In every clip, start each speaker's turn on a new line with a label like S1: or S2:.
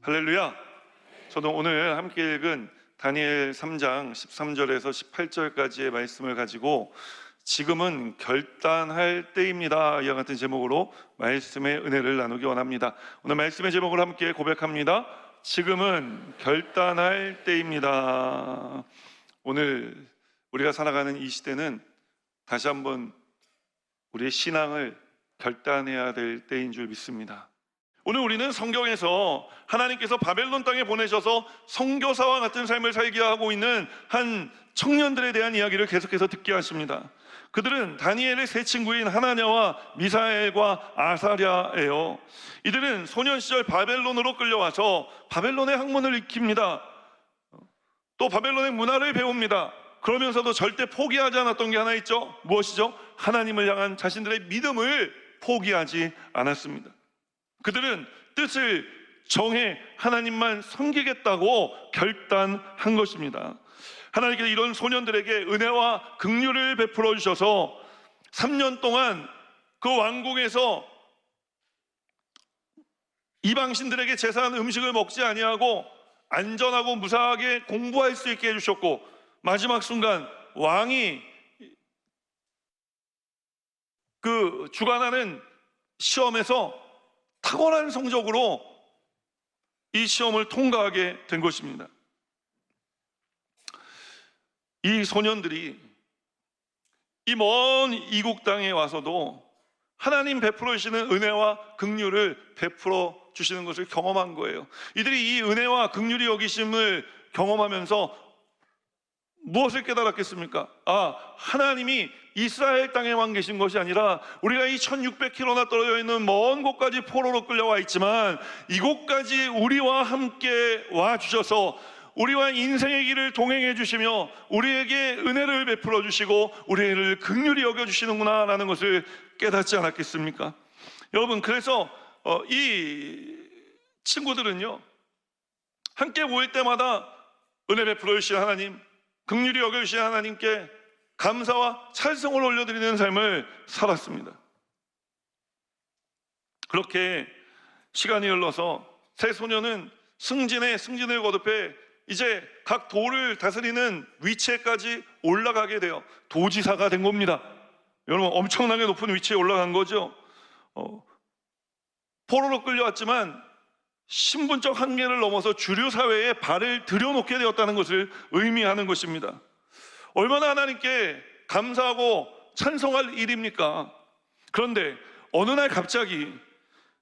S1: 할렐루야. 저도 오늘 함께 읽은 다니엘 3장 13절에서 18절까지의 말씀을 가지고 지금은 결단할 때입니다 이와 같은 제목으로 말씀의 은혜를 나누기 원합니다. 오늘 말씀의 제목을 함께 고백합니다. 지금은 결단할 때입니다. 오늘 우리가 살아가는 이 시대는 다시 한번 우리의 신앙을 결단해야 될 때인 줄 믿습니다. 오늘 우리는 성경에서 하나님께서 바벨론 땅에 보내셔서 선교사와 같은 삶을 살게 하고 있는 한 청년들에 대한 이야기를 계속해서 듣게 하십니다. 그들은 다니엘의 세 친구인 하나냐와 미사엘과 아사랴예요. 이들은 소년 시절 바벨론으로 끌려와서 바벨론의 학문을 익힙니다. 또 바벨론의 문화를 배웁니다. 그러면서도 절대 포기하지 않았던 게 하나 있죠. 무엇이죠? 하나님을 향한 자신들의 믿음을 포기하지 않았습니다. 그들은 뜻을 정해 하나님만 섬기겠다고 결단한 것입니다. 하나님께서 이런 소년들에게 은혜와 긍휼을 베풀어 주셔서 3년 동안 그 왕궁에서 이방신들에게 제사한 음식을 먹지 아니하고 안전하고 무사하게 공부할 수 있게 해주셨고, 마지막 순간 왕이 그 주관하는 시험에서 탁월한 성적으로 이 시험을 통과하게 된 것입니다. 이 소년들이 이 먼 이국 땅에 와서도 하나님 베풀어 주시는 은혜와 긍휼을 베풀어 주시는 것을 경험한 거예요. 이들이 이 은혜와 긍휼이 여기심을 경험하면서 무엇을 깨달았겠습니까? 하나님이 이스라엘 땅에만 계신 것이 아니라 우리가 이 1600km나 떨어져 있는 먼 곳까지 포로로 끌려와 있지만 이곳까지 우리와 함께 와주셔서 우리와 인생의 길을 동행해 주시며 우리에게 은혜를 베풀어 주시고 우리를 긍휼히 여겨주시는구나 라는 것을 깨닫지 않았겠습니까? 여러분, 그래서 이 친구들은요, 함께 모일 때마다 은혜 베풀어 주신 하나님, 긍휼히 여겨주신 하나님께 감사와 찬송을 올려드리는 삶을 살았습니다. 그렇게 시간이 흘러서 세 소년은 승진을 거듭해 이제 각 도를 다스리는 위치에까지 올라가게 돼요. 도지사가 된 겁니다. 여러분, 엄청나게 높은 위치에 올라간 거죠. 포로로 끌려왔지만 신분적 한계를 넘어서 주류 사회에 발을 들여놓게 되었다는 것을 의미하는 것입니다. 얼마나 하나님께 감사하고 찬송할 일입니까? 그런데 어느 날 갑자기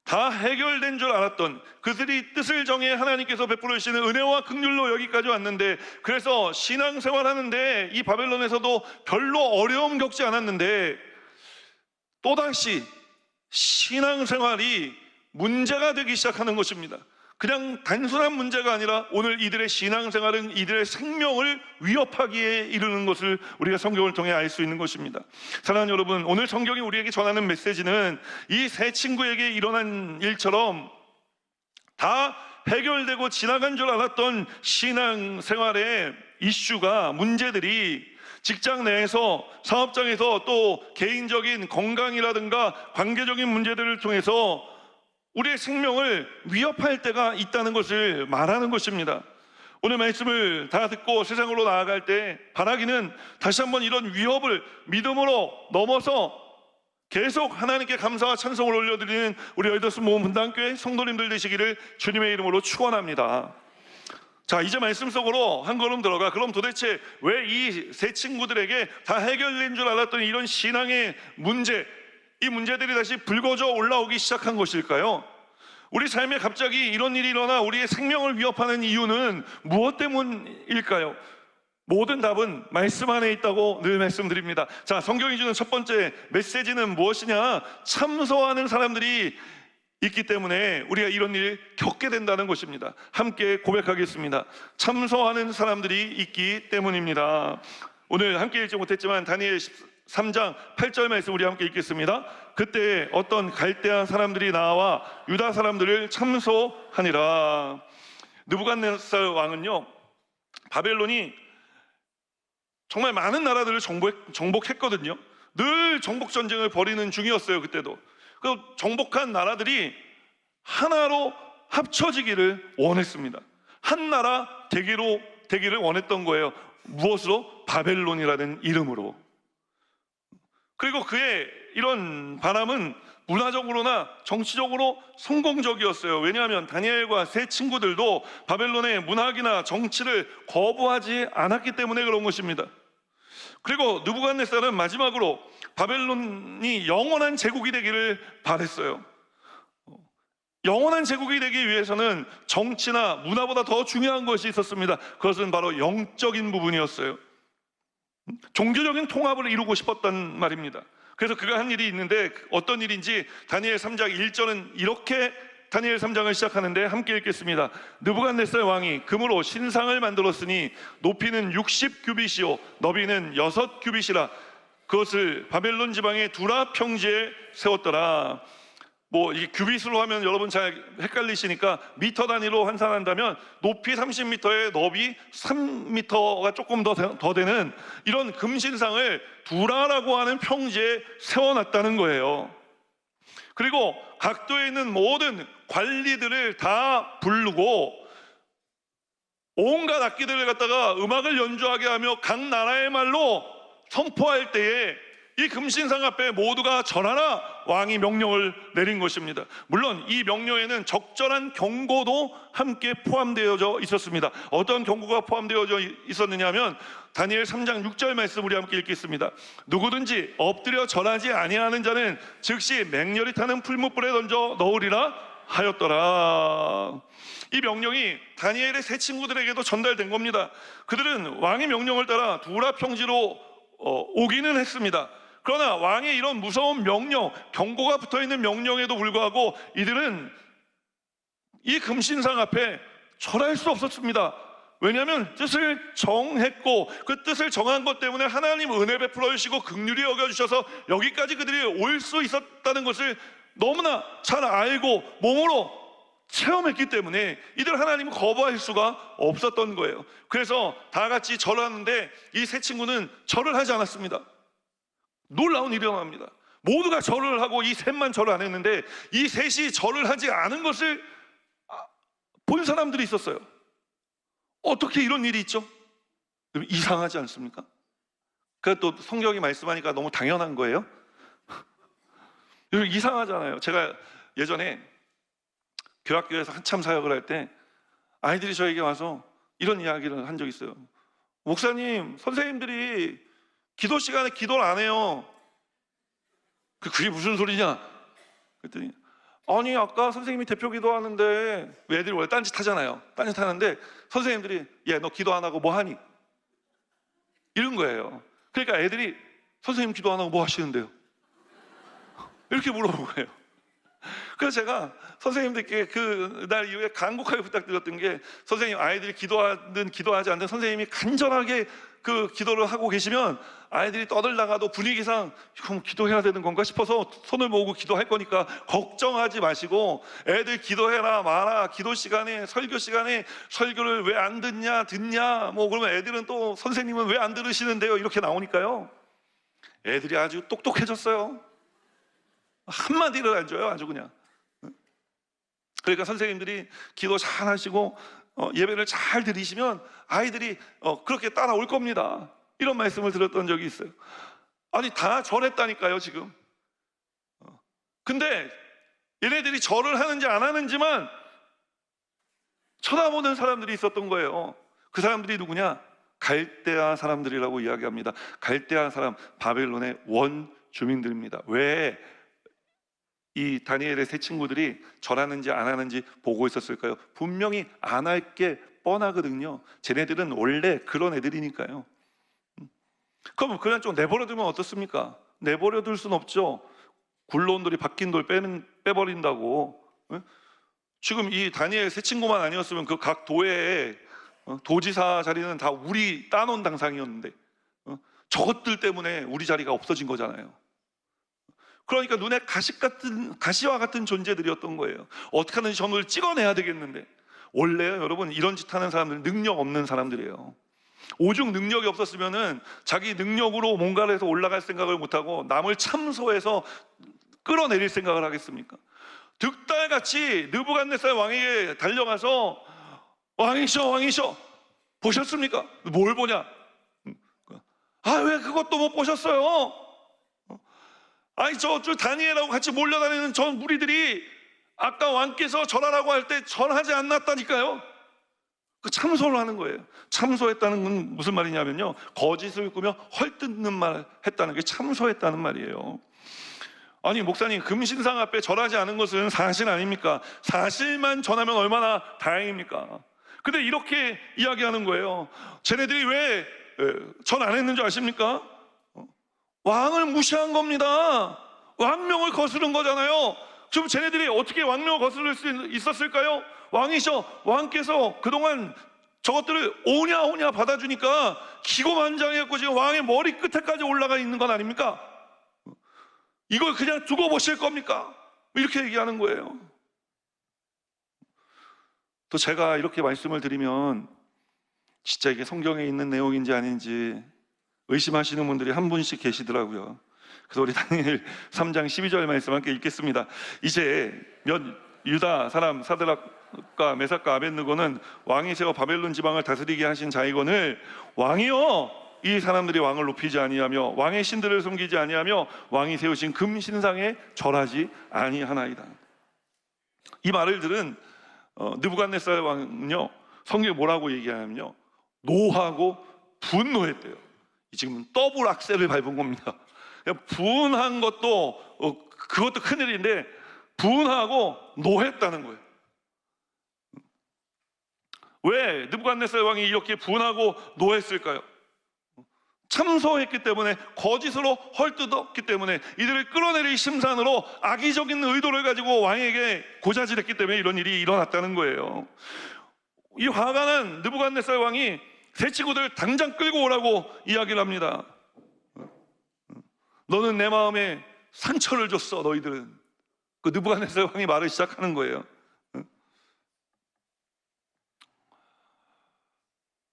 S1: 다 해결된 줄 알았던 그들이 뜻을 정해 하나님께서 베풀어 주시는 은혜와 긍휼로 여기까지 왔는데, 그래서 신앙생활하는데 이 바벨론에서도 별로 어려움 겪지 않았는데 또다시 신앙생활이 문제가 되기 시작하는 것입니다. 그냥 단순한 문제가 아니라 오늘 이들의 신앙생활은 이들의 생명을 위협하기에 이르는 것을 우리가 성경을 통해 알 수 있는 것입니다. 사랑하는 여러분, 오늘 성경이 우리에게 전하는 메시지는 이 세 친구에게 일어난 일처럼 다 해결되고 지나간 줄 알았던 신앙생활의 이슈가, 문제들이 직장 내에서, 사업장에서, 또 개인적인 건강이라든가 관계적인 문제들을 통해서 우리의 생명을 위협할 때가 있다는 것을 말하는 것입니다. 오늘 말씀을 다 듣고 세상으로 나아갈 때 바라기는 다시 한번 이런 위협을 믿음으로 넘어서 계속 하나님께 감사와 찬송을 올려드리는 우리 여의도스 모험 분당교회 성도님들 되시기를 주님의 이름으로 축원합니다. 자, 이제 말씀 속으로 한 걸음 들어가. 그럼 도대체 왜 이 세 친구들에게 다 해결된 줄 알았던 이런 신앙의 문제, 이 문제들이 다시 불거져 올라오기 시작한 것일까요? 우리 삶에 갑자기 이런 일이 일어나 우리의 생명을 위협하는 이유는 무엇 때문일까요? 모든 답은 말씀 안에 있다고 늘 말씀드립니다. 자, 성경이 주는 첫 번째 메시지는 무엇이냐? 참소하는 사람들이 있기 때문에 우리가 이런 일 겪게 된다는 것입니다. 함께 고백하겠습니다. 참소하는 사람들이 있기 때문입니다. 오늘 함께 읽지 못했지만 다니엘 3장 8절 말씀 우리 함께 읽겠습니다. 그때 어떤 갈대아 사람들이 나와 유다 사람들을 참소하니라. 느부갓네살 왕은요, 바벨론이 정말 많은 나라들을 정복했거든요. 늘 정복 전쟁을 벌이는 중이었어요. 그때도 그 정복한 나라들이 하나로 합쳐지기를 원했습니다. 한 나라 되기를 원했던 거예요. 무엇으로? 바벨론이라는 이름으로. 그리고 그의 이런 바람은 문화적으로나 정치적으로 성공적이었어요. 왜냐하면 다니엘과 세 친구들도 바벨론의 문학이나 정치를 거부하지 않았기 때문에 그런 것입니다. 그리고 느부갓네살은 마지막으로 바벨론이 영원한 제국이 되기를 바랬어요. 영원한 제국이 되기 위해서는 정치나 문화보다 더 중요한 것이 있었습니다. 그것은 바로 영적인 부분이었어요. 종교적인 통합을 이루고 싶었단 말입니다. 그래서 그가 한 일이 있는데 어떤 일인지 다니엘 3장 1절은 이렇게 다니엘 3장을 시작하는데 함께 읽겠습니다. 느부갓네살 왕이 금으로 신상을 만들었으니 높이는 60규빗이요 너비는 6규빗이라 그것을 바벨론 지방의 두라 평지에 세웠더라. 이게 규빗으로 하면 여러분 잘 헷갈리시니까 미터 단위로 환산한다면 높이 30m에 너비 3m가 조금 더 되는 이런 금신상을 두라라고 하는 평지에 세워놨다는 거예요. 그리고 각도에 있는 모든 관리들을 다 부르고 온갖 악기들을 갖다가 음악을 연주하게 하며 각 나라의 말로 선포할 때에 이 금신상 앞에 모두가 절하라 왕이 명령을 내린 것입니다. 물론 이 명령에는 적절한 경고도 함께 포함되어져 있었습니다. 어떤 경고가 포함되어져 있었느냐 하면 다니엘 3장 6절 말씀 우리 함께 읽겠습니다. 누구든지 엎드려 절하지 아니하는 자는 즉시 맹렬히 타는 풀무불에 던져 넣으리라 하였더라. 이 명령이 다니엘의 세 친구들에게도 전달된 겁니다. 그들은 왕의 명령을 따라 두라 평지로 오기는 했습니다. 그러나 왕의 이런 무서운 명령, 경고가 붙어있는 명령에도 불구하고 이들은 이 금신상 앞에 절할 수 없었습니다. 왜냐하면 뜻을 정했고 그 뜻을 정한 것 때문에 하나님 은혜 베풀어 주시고 긍휼히 여겨주셔서 여기까지 그들이 올 수 있었다는 것을 너무나 잘 알고 몸으로 체험했기 때문에 이들 하나님을 거부할 수가 없었던 거예요. 그래서 다 같이 절하는데 이 세 친구는 절을 하지 않았습니다. 놀라운 일이 일어납니다. 모두가 절을 하고 이 셋만 절을 안 했는데 이 셋이 절을 하지 않은 것을 본 사람들이 있었어요. 어떻게 이런 일이 있죠? 이상하지 않습니까? 그래서 또 성경이 말씀하니까 너무 당연한 거예요. 이상하잖아요. 제가 예전에 교학교에서 한참 사역을 할 때 아이들이 저에게 와서 이런 이야기를 한 적이 있어요. 목사님, 선생님들이 기도 시간에 기도를 안 해요. 그게 무슨 소리냐? 그랬더니 아니 아까 선생님이 대표 기도하는데 애들이 원래 딴짓 하잖아요. 딴짓 하는데 선생님들이 너 기도 안 하고 뭐 하니? 이런 거예요. 그러니까 애들이 선생님 기도 안 하고 뭐 하시는데요? 이렇게 물어본 거예요. 그래서 제가 선생님들께 그날 이후에 간곡하게 부탁드렸던 게 선생님 아이들이 기도하든 기도하지 않든 선생님이 간절하게 그 기도를 하고 계시면 아이들이 떠들다가도 분위기상 그럼 기도해야 되는 건가 싶어서 손을 모으고 기도할 거니까 걱정하지 마시고 애들 기도해라 마라 기도 시간에 설교 시간에 설교를 왜 안 듣냐 그러면 애들은 또 선생님은 왜 안 들으시는데요 이렇게 나오니까요 애들이 아주 똑똑해졌어요. 한마디를 안 줘요 아주 그냥. 그러니까 선생님들이 기도 잘 하시고 예배를 잘 드리시면 아이들이 그렇게 따라올 겁니다. 이런 말씀을 들었던 적이 있어요. 아니 다 절했다니까요 지금. 근데 얘네들이 절을 하는지 안 하는지만 쳐다보는 사람들이 있었던 거예요. 그 사람들이 누구냐? 갈대아 사람들이라고 이야기합니다. 갈대아 사람, 바벨론의 원주민들입니다. 왜 이 다니엘의 세 친구들이 절하는지 안 하는지 보고 있었을까요? 분명히 안 할 게 뻔하거든요. 쟤네들은 원래 그런 애들이니까요. 그럼 그냥 좀 내버려두면 어떻습니까? 내버려둘 수는 없죠. 굴러온 돌이 박힌 돌 빼버린다고. 지금 이 다니엘 세 친구만 아니었으면 그 각 도에 도지사 자리는 다 우리 따놓은 당상이었는데 저것들 때문에 우리 자리가 없어진 거잖아요. 그러니까 눈에 가시와 같은 존재들이었던 거예요. 어떻게 하든지 저놈을 찍어내야 되겠는데 원래요 여러분 이런 짓 하는 사람들은 능력 없는 사람들이에요. 오죽 능력이 없었으면은 자기 능력으로 뭔가를 해서 올라갈 생각을 못하고 남을 참소해서 끌어내릴 생각을 하겠습니까? 득달같이 느부갓네살 왕에게 달려가서 왕이셔 왕이셔 보셨습니까? 뭘 보냐? 아, 왜 그것도 못 보셨어요? 아니 저 다니엘하고 같이 몰려다니는 저 무리들이 아까 왕께서 절하라고 할 때 절하지 않았다니까요. 그 참소를 하는 거예요. 참소했다는 건 무슨 말이냐면요, 거짓을 꾸며 헐뜯는 말 했다는 게 참소했다는 말이에요. 아니 목사님, 금신상 앞에 절하지 않은 것은 사실 아닙니까? 사실만 전하면 얼마나 다행입니까? 근데 이렇게 이야기하는 거예요. 쟤네들이 왜 전 안 했는 줄 아십니까? 왕을 무시한 겁니다. 왕명을 거스른 거잖아요. 그럼 쟤네들이 어떻게 왕명을 거스를 수 있었을까요? 왕이셔 왕께서 그동안 저것들을 오냐 받아주니까 기고만장해갖고 지금 왕의 머리 끝에까지 올라가 있는 건 아닙니까? 이걸 그냥 두고 보실 겁니까? 이렇게 얘기하는 거예요. 또 제가 이렇게 말씀을 드리면 진짜 이게 성경에 있는 내용인지 아닌지 의심하시는 분들이 한 분씩 계시더라고요. 그래서 우리 다니엘 3장 12절 말씀 함께 읽겠습니다. 이제 유다 사람 사드락과 메삭과 아벳느고는 왕이 세워 바벨론 지방을 다스리게 하신 자이거늘 왕이여 이 사람들이 왕을 높이지 아니하며 왕의 신들을 섬기지 아니하며 왕이 세우신 금신상에 절하지 아니하나이다. 이 말을 들은 느부갓네살 왕은요, 성경에 뭐라고 얘기하냐면요, 노하고 분노했대요. 지금 더블 악셀을 밟은 겁니다. 분한 것도 그것도 큰일인데 분하고 노했다는 거예요. 왜 느부갓네살 왕이 이렇게 분하고 노했을까요? 참소했기 때문에, 거짓으로 헐뜯었기 때문에, 이들을 끌어내릴 심산으로 악의적인 의도를 가지고 왕에게 고자질했기 때문에 이런 일이 일어났다는 거예요. 이 화가 난 느부갓네살 왕이 세 친구들 당장 끌고 오라고 이야기를 합니다. 너는 내 마음에 상처를 줬어. 너희들은. 그 느부갓네살 왕이 말을 시작하는 거예요.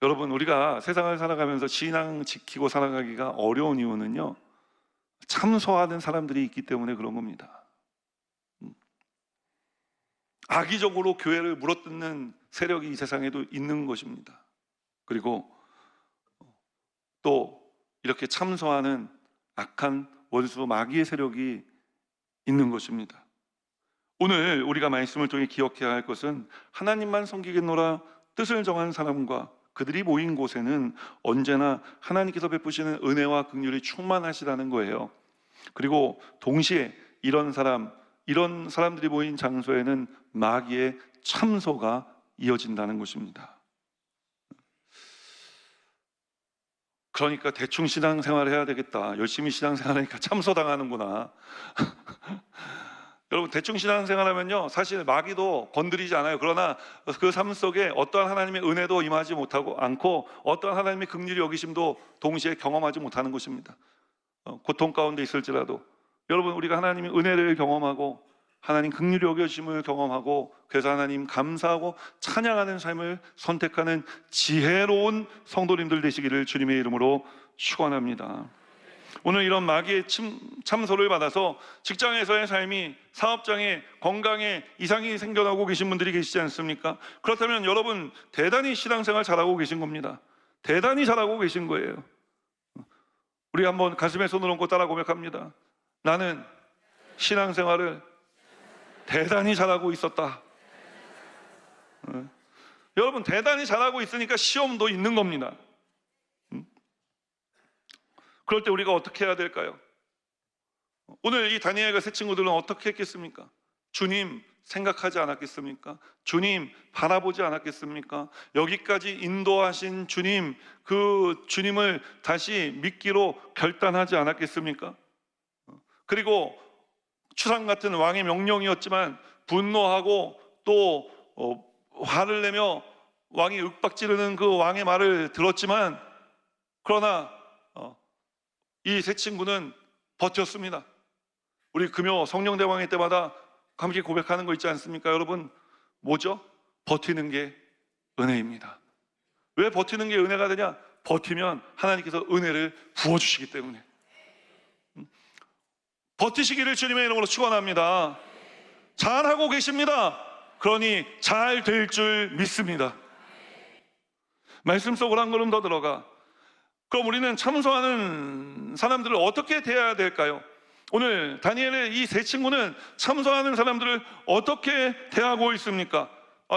S1: 여러분, 우리가 세상을 살아가면서 신앙 지키고 살아가기가 어려운 이유는요, 참소하는 사람들이 있기 때문에 그런 겁니다. 악의적으로 교회를 물어뜯는 세력이 이 세상에도 있는 것입니다. 그리고 또 이렇게 참소하는 악한 원수 마귀의 세력이 있는 것입니다. 오늘 우리가 말씀을 통해 기억해야 할 것은 하나님만 섬기겠노라 뜻을 정한 사람과 그들이 모인 곳에는 언제나 하나님께서 베푸시는 은혜와 긍휼이 충만하시다는 거예요. 그리고 동시에 이런 사람들이 모인 장소에는 마귀의 참소가 이어진다는 것입니다. 그러니까 대충 신앙생활을 해야 되겠다, 열심히 신앙생활하니까 참소당하는구나. 여러분, 대충 신앙생활하면요, 사실 마귀도 건드리지 않아요. 그러나 그 삶 속에 어떠한 하나님의 은혜도 임하지 못하고 않고 어떠한 하나님의 긍휼이 여기심도 동시에 경험하지 못하는 것입니다. 고통 가운데 있을지라도 여러분, 우리가 하나님의 은혜를 경험하고 하나님 긍휼이 여겨주심을 경험하고 그래서 하나님 감사하고 찬양하는 삶을 선택하는 지혜로운 성도님들 되시기를 주님의 이름으로 축원합니다. 오늘 이런 마귀의 참소를 받아서 직장에서의 삶이, 사업장에, 건강에 이상이 생겨나고 계신 분들이 계시지 않습니까? 그렇다면 여러분 대단히 신앙생활 잘하고 계신 겁니다. 대단히 잘하고 계신 거예요. 우리 한번 가슴에 손을 얹고 따라 고백합니다. 나는 신앙생활을 대단히 잘하고 있었다. 여러분, 대단히 잘하고 있으니까 시험도 있는 겁니다. 그럴 때 우리가 어떻게 해야 될까요? 오늘 이 다니엘과 세 친구들은 어떻게 했겠습니까? 주님 생각하지 않았겠습니까? 주님 바라보지 않았겠습니까? 여기까지 인도하신 주님, 그 주님을 다시 믿기로 결단하지 않았겠습니까? 그리고 추상 같은 왕의 명령이었지만 분노하고 또 화를 내며 왕이 윽박지르는 그 왕의 말을 들었지만, 그러나 이 세 친구는 버텼습니다. 우리 금요 성령대왕회 때마다 함께 고백하는 거 있지 않습니까? 여러분, 뭐죠? 버티는 게 은혜입니다. 왜 버티는 게 은혜가 되냐? 버티면 하나님께서 은혜를 부어주시기 때문에. 버티시기를 주님의 이름으로 축원합니다. 잘하고 계십니다. 그러니 잘 될 줄 믿습니다. 말씀 속으로 한 걸음 더 들어가. 그럼 우리는 참소하는 사람들을 어떻게 대해야 될까요? 오늘 다니엘의 이 세 친구는 참소하는 사람들을 어떻게 대하고 있습니까?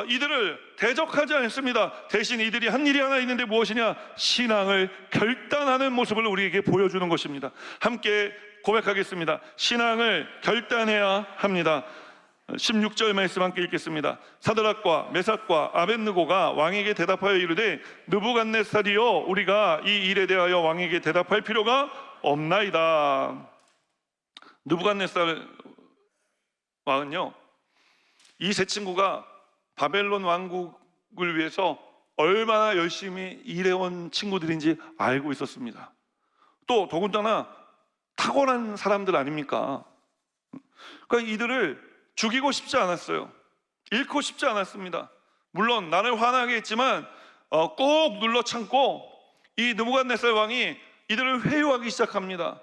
S1: 이들을 대적하지 않습니다. 대신 이들이 한 일이 하나 있는데 무엇이냐? 신앙을 결단하는 모습을 우리에게 보여주는 것입니다. 함께 고백하겠습니다. 신앙을 결단해야 합니다. 16절 말씀 함께 읽겠습니다. 사드락과 메삭과 아벳느고가 왕에게 대답하여 이르되 느부갓네살이여, 우리가 이 일에 대하여 왕에게 대답할 필요가 없나이다. 느부갓네살 왕은요, 이 세 친구가 바벨론 왕국을 위해서 얼마나 열심히 일해온 친구들인지 알고 있었습니다. 또 더군다나 탁월한 사람들 아닙니까? 그러니까 이들을 죽이고 싶지 않았어요. 잃고 싶지 않았습니다. 물론 나를 화나게 했지만 꼭 눌러 참고 이 느부갓네살 왕이 이들을 회유하기 시작합니다.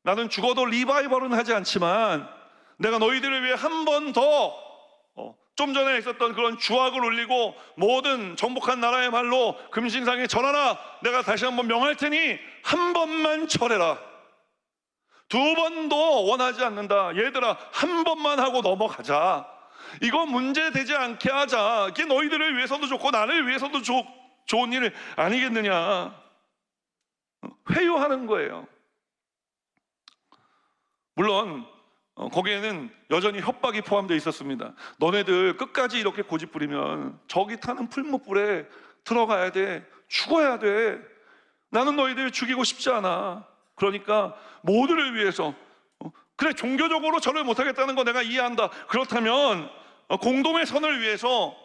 S1: 나는 죽어도 리바이벌은 하지 않지만 내가 너희들을 위해 한 번 더 좀 전에 있었던 그런 주악을 올리고 모든 정복한 나라의 말로 금신상에 절하라. 내가 다시 한번 명할 테니 한 번만 절해라. 두 번도 원하지 않는다. 얘들아, 한 번만 하고 넘어가자. 이거 문제되지 않게 하자. 이게 너희들을 위해서도 좋고 나를 위해서도 좋은 일 아니겠느냐. 회유하는 거예요. 물론 거기에는 여전히 협박이 포함되어 있었습니다. 너네들 끝까지 이렇게 고집부리면 저기 타는 풀무불에 들어가야 돼. 죽어야 돼. 나는 너희들 죽이고 싶지 않아. 그러니까 모두를 위해서, 그래 종교적으로 절을 못하겠다는 거 내가 이해한다. 그렇다면 공동의 선을 위해서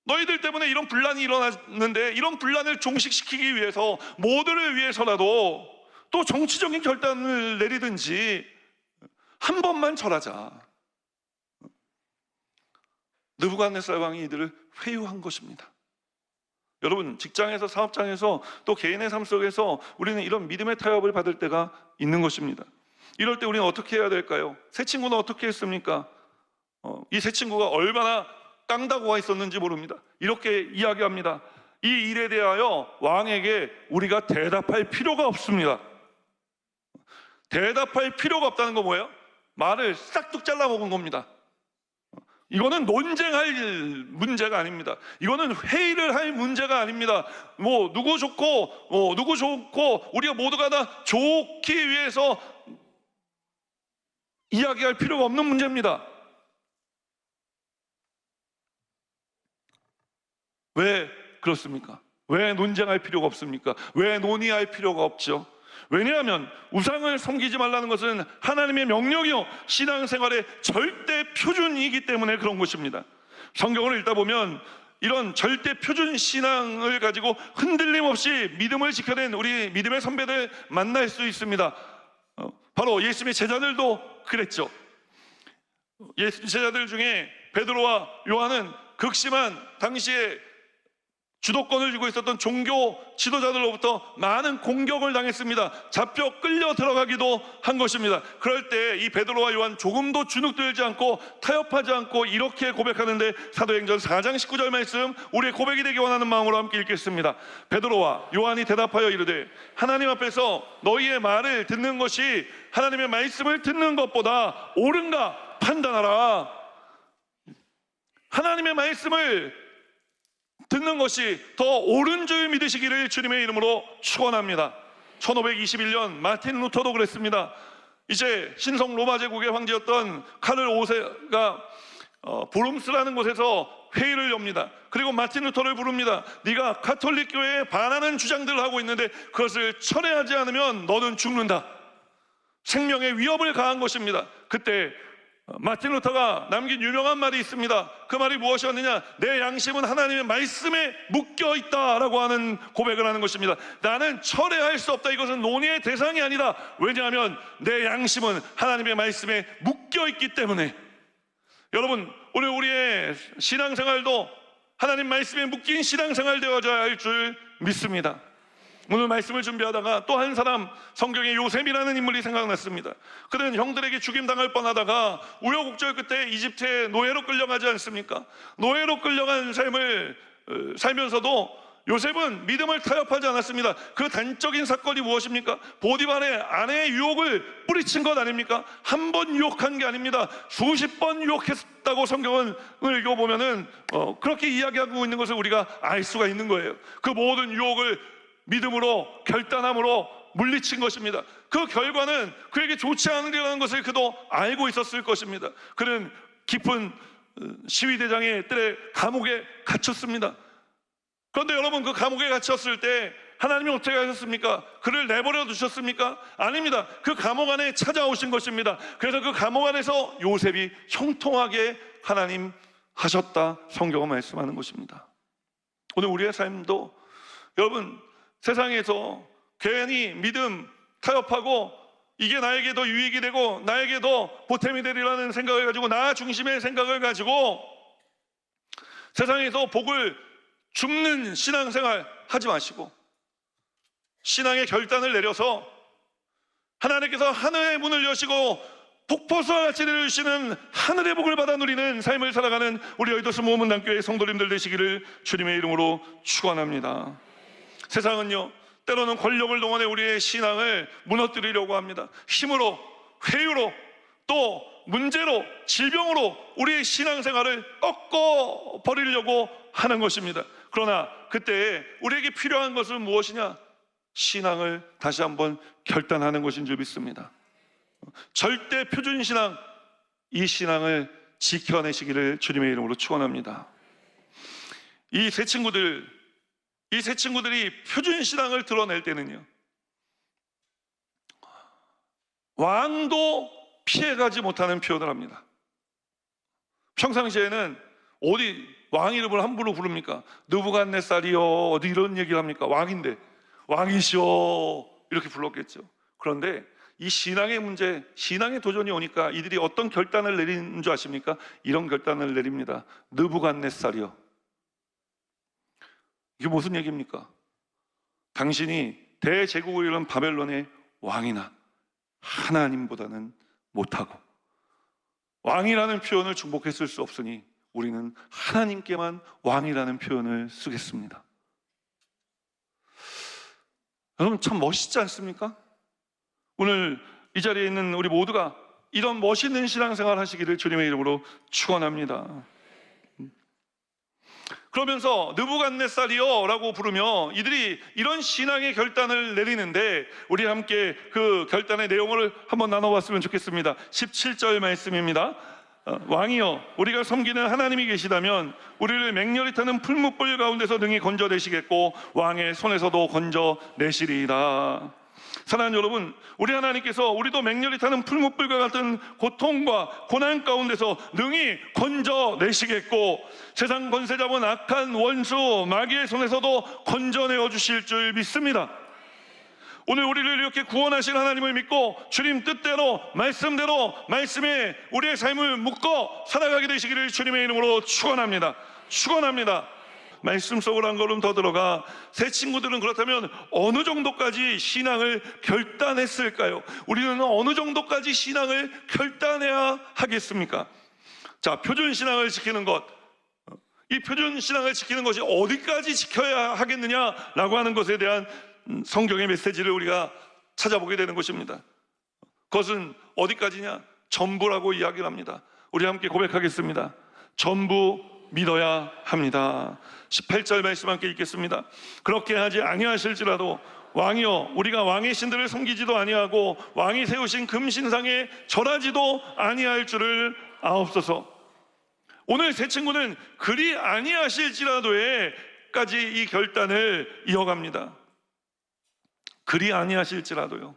S1: 너희들 때문에 이런 분란이 일어났는데 이런 분란을 종식시키기 위해서 모두를 위해서라도 또 정치적인 결단을 내리든지 한 번만 절하자. 느부갓네살 왕이 이들을 회유한 것입니다. 여러분, 직장에서, 사업장에서, 또 개인의 삶 속에서 우리는 이런 믿음의 타협을 받을 때가 있는 것입니다. 이럴 때 우리는 어떻게 해야 될까요? 세 친구는 어떻게 했습니까? 이 세 친구가 얼마나 깡다구가 있었는지 모릅니다. 이렇게 이야기합니다. 이 일에 대하여 왕에게 우리가 대답할 필요가 없습니다. 대답할 필요가 없다는 건 뭐예요? 말을 싹둑 잘라먹은 겁니다. 이거는 논쟁할 문제가 아닙니다. 이거는 회의를 할 문제가 아닙니다. 누구 좋고 누구 좋고 우리가 모두가 다 좋기 위해서 이야기할 필요가 없는 문제입니다. 왜 그렇습니까? 왜 논쟁할 필요가 없습니까? 왜 논의할 필요가 없죠? 왜냐하면 우상을 섬기지 말라는 것은 하나님의 명령이요 신앙생활의 절대 표준이기 때문에 그런 것입니다. 성경을 읽다 보면 이런 절대 표준 신앙을 가지고 흔들림 없이 믿음을 지켜낸 우리 믿음의 선배들 만날 수 있습니다. 바로 예수님의 제자들도 그랬죠. 예수님 제자들 중에 베드로와 요한은 극심한 당시에 주도권을 쥐고 있었던 종교 지도자들로부터 많은 공격을 당했습니다. 잡혀 끌려 들어가기도 한 것입니다. 그럴 때 이 베드로와 요한 조금도 주눅들지 않고 타협하지 않고 이렇게 고백하는데 사도행전 4장 19절 말씀, 우리의 고백이 되기 원하는 마음으로 함께 읽겠습니다. 베드로와 요한이 대답하여 이르되 하나님 앞에서 너희의 말을 듣는 것이 하나님의 말씀을 듣는 것보다 옳은가 판단하라. 하나님의 말씀을 듣는 것이 더 옳은 줄 믿으시기를 주님의 이름으로 축원합니다. 1521년 마틴 루터도 그랬습니다. 이제 신성 로마 제국의 황제였던 카를 5세가 브룸스라는 곳에서 회의를 엽니다. 그리고 마틴 루터를 부릅니다. 네가 가톨릭 교회에 반하는 주장들을 하고 있는데 그것을 철회하지 않으면 너는 죽는다. 생명의 위협을 가한 것입니다. 그때 마틴 루터가 남긴 유명한 말이 있습니다. 그 말이 무엇이었느냐? 내 양심은 하나님의 말씀에 묶여 있다라고 하는 고백을 하는 것입니다. 나는 철회할 수 없다. 이것은 논의의 대상이 아니다. 왜냐하면 내 양심은 하나님의 말씀에 묶여 있기 때문에. 여러분, 오늘 우리의 신앙생활도 하나님 말씀에 묶인 신앙생활 되어져야 할 줄 믿습니다. 오늘 말씀을 준비하다가 또 한 사람, 성경에 요셉이라는 인물이 생각났습니다. 그는 형들에게 죽임당할 뻔하다가 우여곡절 끝에 이집트의 노예로 끌려가지 않습니까? 노예로 끌려간 삶을 살면서도 요셉은 믿음을 타협하지 않았습니다. 그 단적인 사건이 무엇입니까? 보디발의 아내의 유혹을 뿌리친 것 아닙니까? 한 번 유혹한 게 아닙니다. 수십 번 유혹했다고 성경을 읽어보면은 그렇게 이야기하고 있는 것을 우리가 알 수가 있는 거예요. 그 모든 유혹을 믿음으로, 결단함으로 물리친 것입니다. 그 결과는 그에게 좋지 않으리라는 것을 그도 알고 있었을 것입니다. 그는 깊은 시위대장의 뜰에 감옥에 갇혔습니다. 그런데 여러분, 그 감옥에 갇혔을 때 하나님이 어떻게 하셨습니까? 그를 내버려 두셨습니까? 아닙니다. 그 감옥 안에 찾아오신 것입니다. 그래서 그 감옥 안에서 요셉이 형통하게 하나님 하셨다, 성경은 말씀하는 것입니다. 오늘 우리의 삶도 여러분, 세상에서 괜히 믿음 타협하고 이게 나에게 더 유익이 되고 나에게 더 보탬이 되리라는 생각을 가지고, 나 중심의 생각을 가지고 세상에서 복을 줍는 신앙생활 하지 마시고 신앙의 결단을 내려서 하나님께서 하늘의 문을 여시고 폭포수와 같이 내려주시는 하늘의 복을 받아 누리는 삶을 살아가는 우리 여의도 모문단교회 성도님들 되시기를 주님의 이름으로 축원합니다. 세상은요, 때로는 권력을 동원해 우리의 신앙을 무너뜨리려고 합니다. 힘으로, 회유로, 또 문제로, 질병으로 우리의 신앙생활을 꺾어버리려고 하는 것입니다. 그러나 그때 우리에게 필요한 것은 무엇이냐? 신앙을 다시 한번 결단하는 것인 줄 믿습니다. 절대 표준신앙, 이 신앙을 지켜내시기를 주님의 이름으로 축원합니다. 이 세 친구들이 표준신앙을 드러낼 때는요, 왕도 피해가지 못하는 표현을 합니다. 평상시에는 어디 왕 이름을 함부로 부릅니까? 느부갓네살이요, 어디 이런 얘기를 합니까? 왕인데 왕이시오 이렇게 불렀겠죠. 그런데 이 신앙의 문제, 신앙의 도전이 오니까 이들이 어떤 결단을 내리는 줄 아십니까? 이런 결단을 내립니다. 느부갓네살이요, 이게 무슨 얘기입니까? 당신이 대제국을 이룬 바벨론의 왕이나 하나님보다는 못하고, 왕이라는 표현을 중복했을 수 없으니 우리는 하나님께만 왕이라는 표현을 쓰겠습니다. 여러분, 참 멋있지 않습니까? 오늘 이 자리에 있는 우리 모두가 이런 멋있는 신앙생활 하시기를 주님의 이름으로 축원합니다. 그러면서 느부갓네살이요 라고 부르며 이들이 이런 신앙의 결단을 내리는데, 우리 함께 그 결단의 내용을 한번 나눠봤으면 좋겠습니다. 17절 말씀입니다. 왕이여, 우리가 섬기는 하나님이 계시다면 우리를 맹렬히 타는 풀무불 가운데서 능히 건져내시겠고 왕의 손에서도 건져내시리이다. 사랑하는 여러분, 우리 하나님께서 우리도 맹렬히 타는 풀무불과 같은 고통과 고난 가운데서 능히 건져내시겠고, 세상 권세 잡은 악한 원수 마귀의 손에서도 건져내어 주실 줄 믿습니다. 오늘 우리를 이렇게 구원하신 하나님을 믿고 주님 뜻대로, 말씀대로, 말씀에 우리의 삶을 묶어 살아가게 되시기를 주님의 이름으로 축원합니다. 축원합니다. 말씀 속으로 한 걸음 더 들어가, 새 친구들은 그렇다면 어느 정도까지 신앙을 결단했을까요? 우리는 어느 정도까지 신앙을 결단해야 하겠습니까? 자, 표준신앙을 지키는 것, 이 표준신앙을 지키는 것이 어디까지 지켜야 하겠느냐라고 하는 것에 대한 성경의 메시지를 우리가 찾아보게 되는 것입니다. 그것은 어디까지냐? 전부라고 이야기를 합니다. 우리 함께 고백하겠습니다. 전부 믿어야 합니다. 18절 말씀 함께 읽겠습니다. 그렇게 하지 아니하실지라도 왕이여, 우리가 왕의 신들을 섬기지도 아니하고 왕이 세우신 금신상에 절하지도 아니할 줄을 아옵소서. 오늘 새 친구는 그리 아니하실지라도에까지 이 결단을 이어갑니다. 그리 아니하실지라도요,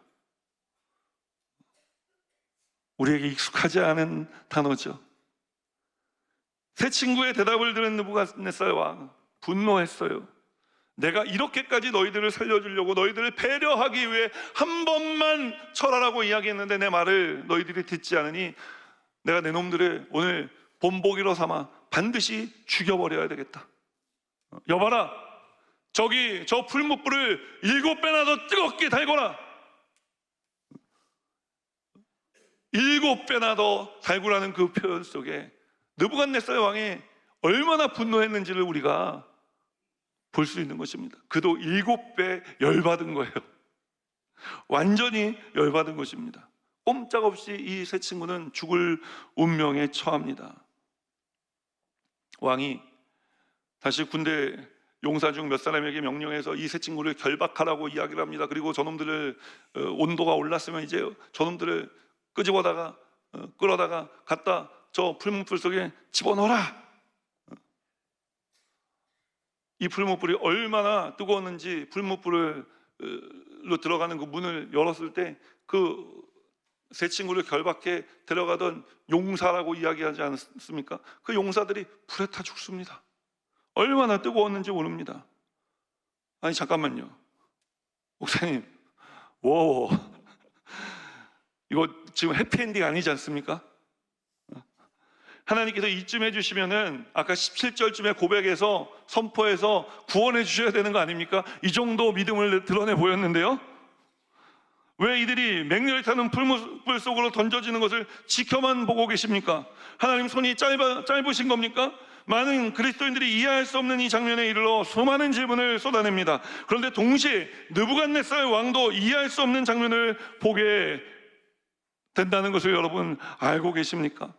S1: 우리에게 익숙하지 않은 단어죠. 새 친구의 대답을 들은 느부갓네살 왕 분노했어요. 내가 이렇게까지 너희들을 살려주려고, 너희들을 배려하기 위해 한 번만 철하라고 이야기했는데 내 말을 너희들이 듣지 않으니 내가 내 놈들을 오늘 본보기로 삼아 반드시 죽여버려야 되겠다. 여봐라, 저기 저 풀무불을 7배나 더 뜨겁게 달거라. 7배나 더 달구라는 그 표현 속에 느부갓네살 왕이 얼마나 분노했는지를 우리가 볼 수 있는 것입니다. 그도 7배 열받은 거예요. 완전히 열받은 것입니다. 꼼짝없이 이 세 친구는 죽을 운명에 처합니다. 왕이 다시 군대 용사 중 몇 사람에게 명령해서 이 세 친구를 결박하라고 이야기를 합니다. 그리고 저놈들을 온도가 올랐으면 이제 저놈들을 끌어다가 갖다 저 풀무불 속에 집어넣어라. 이 풀무불이 얼마나 뜨거웠는지 풀무불로 들어가는 그 문을 열었을 때 그 세 친구를 결박해 데려가던 용사라고 이야기하지 않습니까? 그 용사들이 불에 타 죽습니다. 얼마나 뜨거웠는지 모릅니다. 아니 잠깐만요, 목사님, 워 이거 지금 해피엔딩 아니지 않습니까? 하나님께서 이쯤 해주시면은 아까 17절쯤에 고백해서 선포해서 구원해 주셔야 되는 거 아닙니까? 이 정도 믿음을 드러내 보였는데요, 왜 이들이 맹렬히 타는 풀무불 속으로 던져지는 것을 지켜만 보고 계십니까? 하나님 손이 짧으신 겁니까? 많은 그리스도인들이 이해할 수 없는 이 장면에 이르러 수많은 질문을 쏟아냅니다. 그런데 동시에 느부갓네살 왕도 이해할 수 없는 장면을 보게 된다는 것을 여러분 알고 계십니까?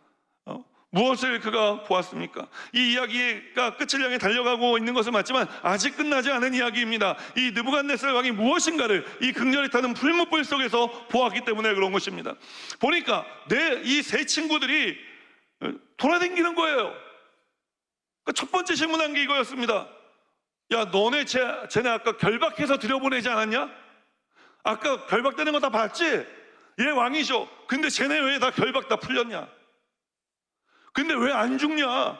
S1: 무엇을 그가 보았습니까? 이 이야기가 끝을 향해 달려가고 있는 것은 맞지만 아직 끝나지 않은 이야기입니다. 이 느부갓네살 왕이 무엇인가를 이 극렬히 타는 풀무불 속에서 보았기 때문에 그런 것입니다. 보니까 이 세 친구들이 돌아다니는 거예요. 첫 번째 질문한 게 이거였습니다. 야, 너네 쟤네 아까 결박해서 들여보내지 않았냐? 아까 결박되는 거 다 봤지? 얘 왕이죠. 근데 쟤네 왜 다 결박 다 풀렸냐? 근데 왜 안 죽냐?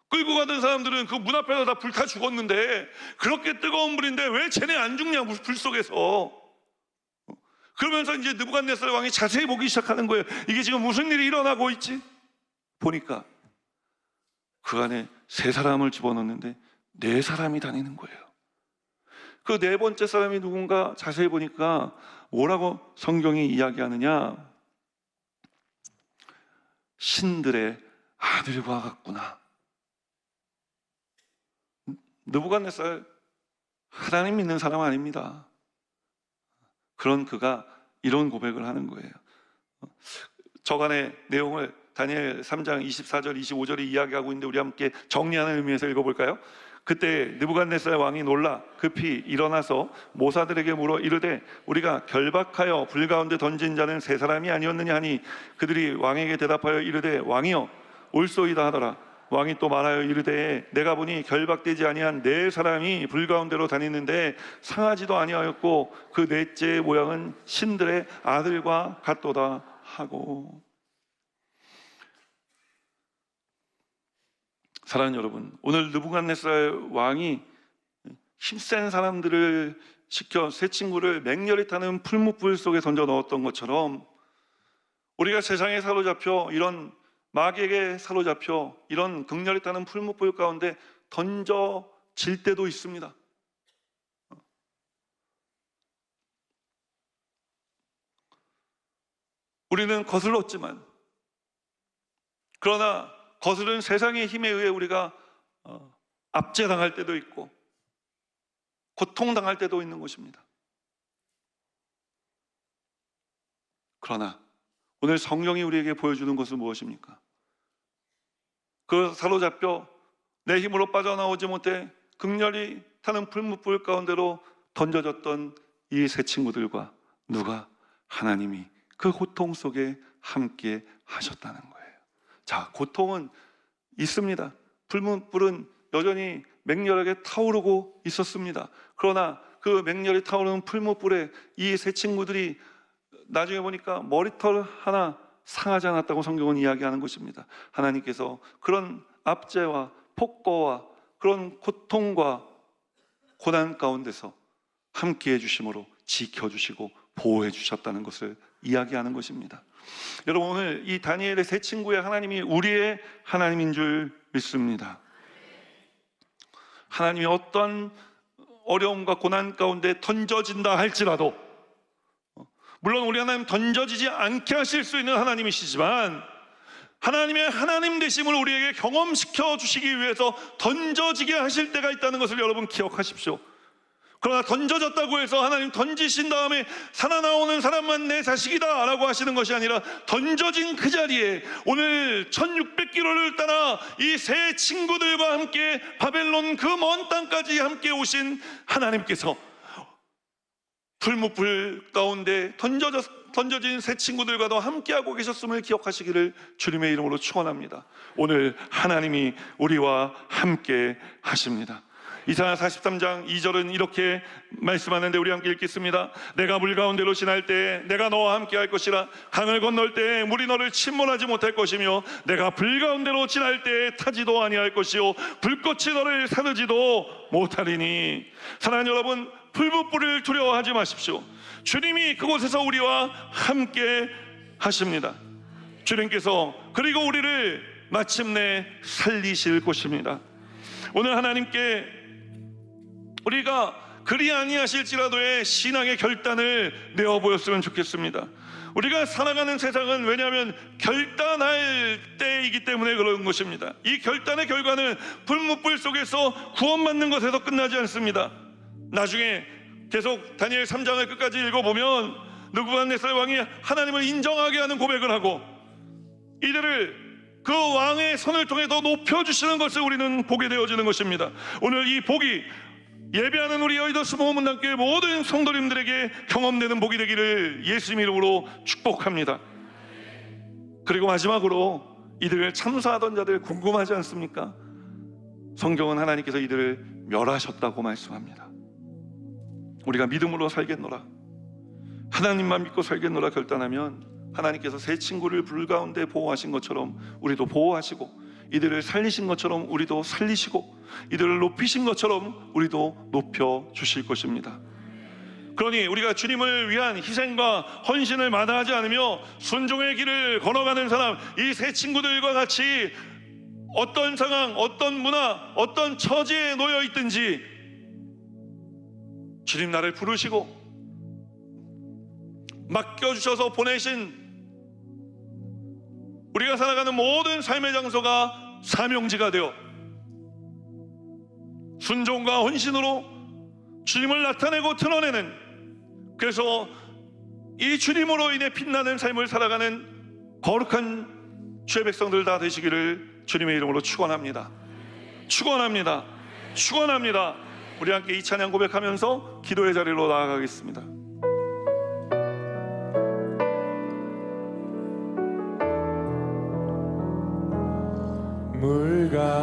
S1: 끌고 가던 사람들은 그 문 앞에서 다 불타 죽었는데 그렇게 뜨거운 불인데 왜 쟤네 안 죽냐? 불 속에서. 그러면서 이제 느부갓네살 왕이 자세히 보기 시작하는 거예요. 이게 지금 무슨 일이 일어나고 있지? 보니까 그 안에 3사람을 집어넣는데 4사람이 다니는 거예요. 그 4번째 사람이 누군가 자세히 보니까 뭐라고 성경이 이야기하느냐? 신들의 아들과 같구나. 느부갓네살 하나님 믿는 사람 아닙니다. 그런 그가 이런 고백을 하는 거예요. 저간의 내용을 다니엘 3장 24절 25절이 이야기하고 있는데 우리 함께 정리하는 의미에서 읽어볼까요? 그때 느부갓네살 왕이 놀라 급히 일어나서 모사들에게 물어 이르되 우리가 결박하여 불 가운데 던진 자는 3사람이 아니었느냐 하니 그들이 왕에게 대답하여 이르되 왕이여 옳소이다 하더라. 왕이 또 말하여 이르되 내가 보니 결박되지 아니한 4사람이 불 가운데로 다니는데 상하지도 아니하였고 그 넷째의 모양은 신들의 아들과 같도다 하고. 사랑하는 여러분, 오늘 느부갓네살 왕이 힘센 사람들을 시켜 세 친구를 맹렬히 타는 풀무불 속에 던져 넣었던 것처럼 우리가 세상에 사로잡혀 이런 마귀에게 사로잡혀 이런 극렬히 타는 풀무불 가운데 던져질 때도 있습니다. 우리는 거슬렀지만 그러나 거스른 세상의 힘에 의해 우리가 압제당할 때도 있고 고통당할 때도 있는 것입니다. 그러나 오늘 성경이 우리에게 보여주는 것은 무엇입니까? 그 사로잡혀 내 힘으로 빠져나오지 못해 극렬히 타는 풀무불 가운데로 던져졌던 이 세 친구들과 누가 하나님이 그 고통 속에 함께 하셨다는 거예요. 자, 고통은 있습니다. 풀무불은 여전히 맹렬하게 타오르고 있었습니다. 그러나 그 맹렬히 타오르는 풀무불에 이 세 친구들이 나중에 보니까 머리털 하나 상하지 않았다고 성경은 이야기하는 것입니다. 하나님께서 그런 압제와 폭거와 그런 고통과 고난 가운데서 함께 해주심으로 지켜주시고 보호해 주셨다는 것을 이야기하는 것입니다. 여러분, 오늘 이 다니엘의 세 친구의 하나님이 우리의 하나님인 줄 믿습니다. 하나님이 어떤 어려움과 고난 가운데 던져진다 할지라도, 물론 우리 하나님 던져지지 않게 하실 수 있는 하나님이시지만 하나님의 하나님 되심을 우리에게 경험시켜 주시기 위해서 던져지게 하실 때가 있다는 것을 여러분 기억하십시오. 그러나 던져졌다고 해서 하나님 던지신 다음에 살아나오는 사람만 내 자식이다 라고 하시는 것이 아니라, 던져진 그 자리에 오늘 1600km를 따라 이 세 친구들과 함께 바벨론 그 먼 땅까지 함께 오신 하나님께서 풀무불 가운데 던져진 새 친구들과도 함께하고 계셨음을 기억하시기를 주님의 이름으로 축원합니다. 오늘 하나님이 우리와 함께 하십니다. 이사야 43장 2절은 이렇게 말씀하는데 우리 함께 읽겠습니다. 내가 물 가운데로 지날 때 내가 너와 함께 할 것이라. 강을 건널 때 물이 너를 침몰하지 못할 것이며, 내가 불 가운데로 지날 때 타지도 아니할 것이요 불꽃이 너를 사르지도 못하리니. 사랑하는 여러분, 풀무불을 두려워하지 마십시오. 주님이 그곳에서 우리와 함께 하십니다. 주님께서 그리고 우리를 마침내 살리실 것입니다. 오늘 하나님께 우리가 그리 아니하실지라도의 신앙의 결단을 내어 보였으면 좋겠습니다. 우리가 살아가는 세상은 왜냐하면 결단할 때이기 때문에 그런 것입니다. 이 결단의 결과는 풀무불 속에서 구원받는 것에서 끝나지 않습니다. 나중에 계속 다니엘 3장을 끝까지 읽어보면 느부갓네살 왕이 하나님을 인정하게 하는 고백을 하고 이들을 그 왕의 손을 통해 더 높여주시는 것을 우리는 보게 되어지는 것입니다. 오늘 이 복이 예배하는 우리 여의도 수목문단교회 모든 성도님들에게 경험되는 복이 되기를 예수님 이름으로 축복합니다. 그리고 마지막으로 이들을 참사하던 자들 궁금하지 않습니까? 성경은 하나님께서 이들을 멸하셨다고 말씀합니다. 우리가 믿음으로 살겠노라, 하나님만 믿고 살겠노라 결단하면 하나님께서 새 친구를 불 가운데 보호하신 것처럼 우리도 보호하시고, 이들을 살리신 것처럼 우리도 살리시고, 이들을 높이신 것처럼 우리도 높여주실 것입니다. 그러니 우리가 주님을 위한 희생과 헌신을 마다하지 않으며 순종의 길을 걸어가는 사람, 이 새 친구들과 같이 어떤 상황, 어떤 문화, 어떤 처지에 놓여 있든지 주님 나를 부르시고 맡겨주셔서 보내신 우리가 살아가는 모든 삶의 장소가 사명지가 되어 순종과 헌신으로 주님을 나타내고 드러내는, 그래서 이 주님으로 인해 빛나는 삶을 살아가는 거룩한 주의 백성들 다 되시기를 주님의 이름으로 축원합니다. 축원합니다. 축원합니다. 우리 함께 이 찬양 고백하면서 기도의 자리로 나아가겠습니다.
S2: 물 가운데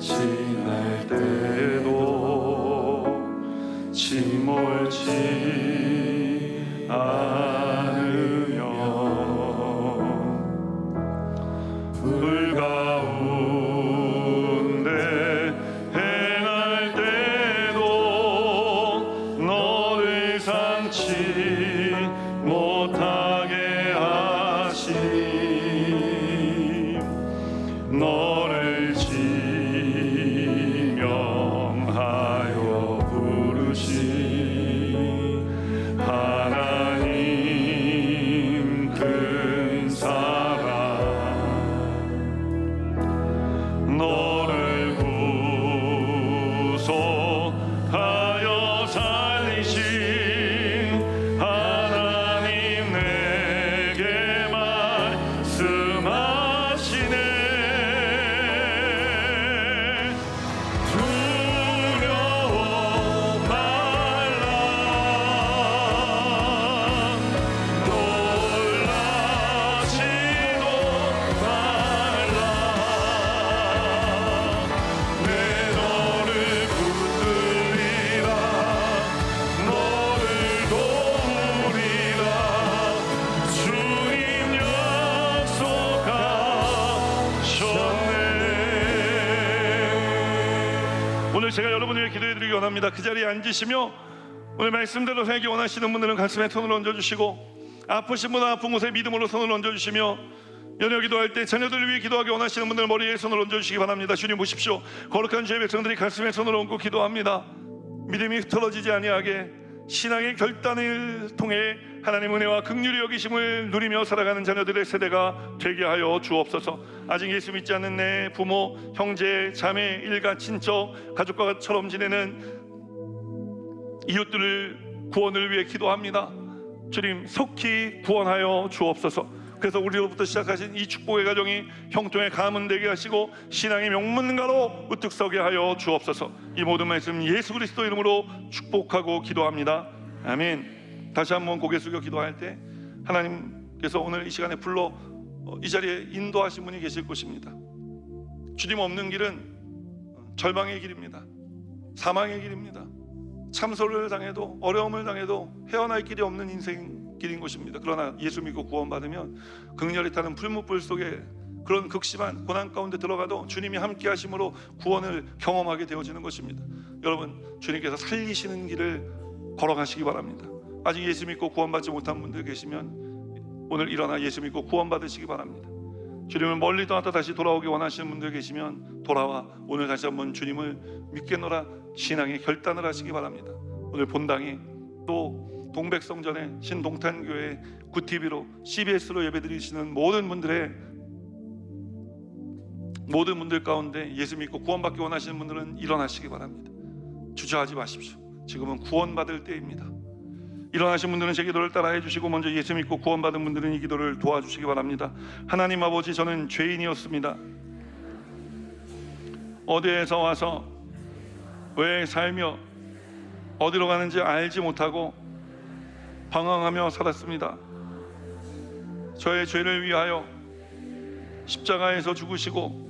S2: 지날 때도 침몰치 않으며, 물 가운데 행할 때도 너를 상치 못하게 하시, 너를 지명하여 부르시 하나님 큰 사랑, 너를 구속하여 살리신 하나님 내게 말씀하시네. 두려워 말라, 놀라지도 말라. 내 너를 붙들리라, 너를 도우리라. 주님 약속하셨네.
S1: 오늘 제가 여러분을 위해 기도해드리기 원합니다. 그 자리에 앉으시며 오늘 말씀대로 살기 원하시는 분들은 가슴에 손을 얹어주시고, 아프신 분은 아픈 곳에 믿음으로 손을 얹어주시며, 연여 기도할 때 자녀들을 위해 기도하기 원하시는 분들 머리에 손을 얹어주시기 바랍니다. 주님 보십시오. 거룩한 주의 백성들이 가슴에 손을 얹고 기도합니다. 믿음이 흐트러지지 아니하게 신앙의 결단을 통해 하나님 은혜와 긍휼히 여기심을 누리며 살아가는 자녀들의 세대가 되게 하여 주옵소서. 아직 예수 믿지 않는 내 부모, 형제, 자매, 일가, 친척, 가족과처럼 지내는 이웃들을 구원을 위해 기도합니다. 주님 속히 구원하여 주옵소서. 그래서 우리로부터 시작하신 이 축복의 가정이 형통의 가문 되게 하시고 신앙의 명문가로 우뚝 서게 하여 주옵소서. 이 모든 말씀 예수 그리스도 이름으로 축복하고 기도합니다. 아멘. 다시 한번 고개 숙여 기도할 때 하나님께서 오늘 이 시간에 불러 이 자리에 인도하신 분이 계실 것입니다. 주님 없는 길은 절망의 길입니다. 사망의 길입니다. 참소를 당해도 어려움을 당해도 헤어날 길이 없는 인생길인 것입니다. 그러나 예수 믿고 구원받으면 극렬히 타는 풀무불 속에 그런 극심한 고난 가운데 들어가도 주님이 함께 하심으로 구원을 경험하게 되어지는 것입니다. 여러분, 주님께서 살리시는 길을 걸어가시기 바랍니다. 아직 예수 믿고 구원받지 못한 분들 계시면 오늘 일어나 예수 믿고 구원받으시기 바랍니다. 주님을 멀리 떠났다 다시 돌아오기 원하시는 분들 계시면 돌아와 오늘 다시 한번 주님을 믿겠노라 신앙의 결단을 하시기 바랍니다. 오늘 본당에 또 동백성전에 신동탄교회 구TV로 CBS로 예배드리시는 모든 분들 가운데 예수 믿고 구원받기 원하시는 분들은 일어나시기 바랍니다. 주저하지 마십시오. 지금은 구원받을 때입니다. 일어나신 분들은 제 기도를 따라해 주시고 먼저 예수 믿고 구원받은 분들은 이 기도를 도와주시기 바랍니다. 하나님 아버지, 저는 죄인이었습니다. 어디에서 와서 왜 살며 어디로 가는지 알지 못하고 방황하며 살았습니다. 저의 죄를 위하여 십자가에서 죽으시고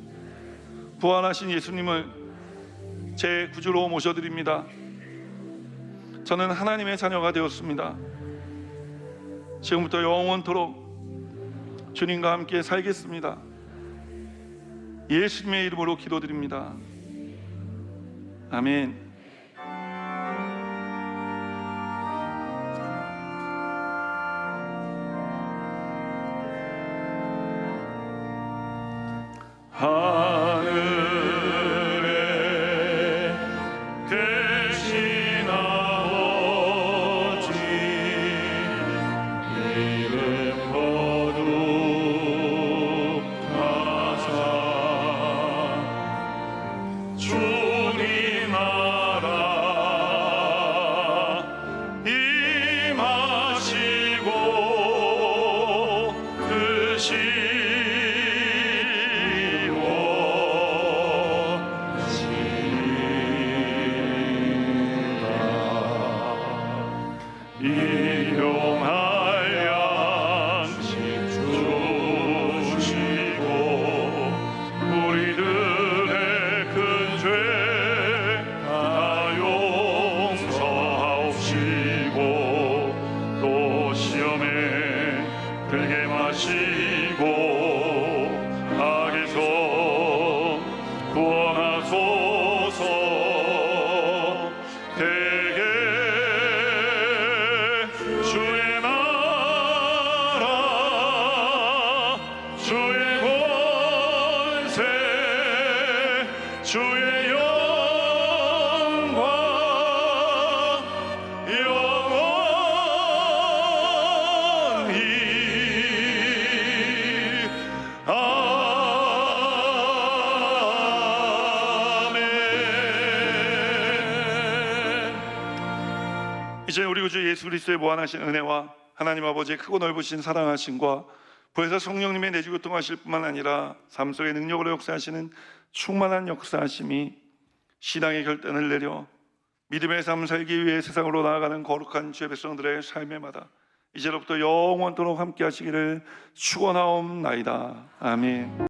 S1: 부활하신 예수님을 제 구주로 모셔드립니다. 저는 하나님의 자녀가 되었습니다. 지금부터 영원토록 주님과 함께 살겠습니다. 예수님의 이름으로 기도드립니다. 아멘.
S2: 하늘에 계신 아버지, 이름 거룩하사 주님 나라 임하시고 일용할 양식 주시고 우리들의 큰 죄 다 용서하옵시고 또 시험에 들게 마시고 악에서 구원하소서. 주의 나라 주의 권세 주의 영광 영원히 아멘.
S1: 이제 우리 구주 예수 그리스도의 무한하신 은혜와 하나님 아버지의 크고 넓으신 사랑하심과 보혜사 성령님의 내주교통하실 뿐만 아니라 삶 속에 능력으로 역사하시는 충만한 역사하심이 신앙의 결단을 내려 믿음의 삶 살기 위해 세상으로 나아가는 거룩한 주의 백성들의 삶에마다 이제로부터 영원토록 함께 하시기를 축원하옵나이다. 아멘.